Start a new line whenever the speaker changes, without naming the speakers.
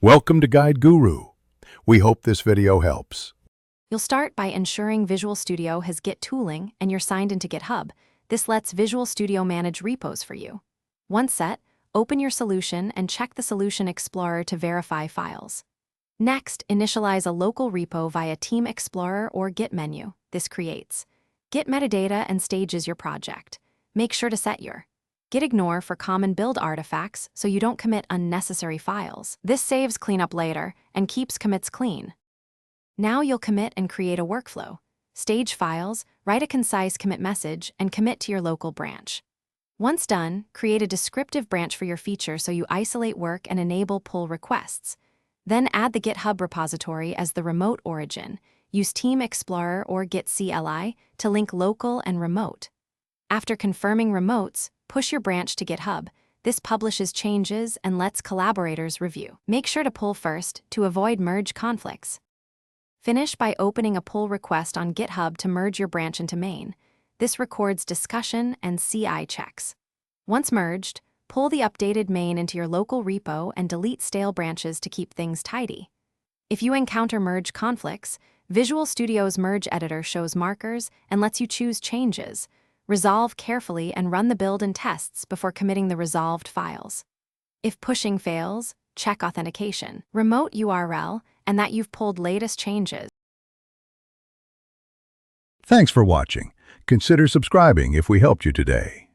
Welcome to Guide Guru. We hope this video helps.
You'll start by ensuring Visual Studio has Git tooling and you're signed into GitHub. This lets Visual Studio manage repos for you. Once set, open your solution and check the Solution Explorer to verify files. Next, initialize a local repo via Team Explorer or Git menu. This creates Git metadata and stages your project. Make sure to set your Git ignore for common build artifacts so you don't commit unnecessary files. This saves cleanup later and keeps commits clean. Now you'll commit and create a workflow. Stage files, write a concise commit message, and commit to your local branch. Once done, create a descriptive branch for your feature so you isolate work and enable pull requests. Then add the GitHub repository as the remote origin. Use Team Explorer or Git CLI to link local and remote. After confirming remotes, push your branch to GitHub. This publishes changes and lets collaborators review. Make sure to pull first to avoid merge conflicts. Finish by opening a pull request on GitHub to merge your branch into main. This records discussion and CI checks. Once merged, pull the updated main into your local repo and delete stale branches to keep things tidy. If you encounter merge conflicts, Visual Studio's merge editor shows markers and lets you choose changes. Resolve carefully and run the build and tests before committing the resolved files. If pushing fails, check authentication, remote URL, and that you've pulled latest changes.
Thanks for watching. Consider subscribing if we helped you today.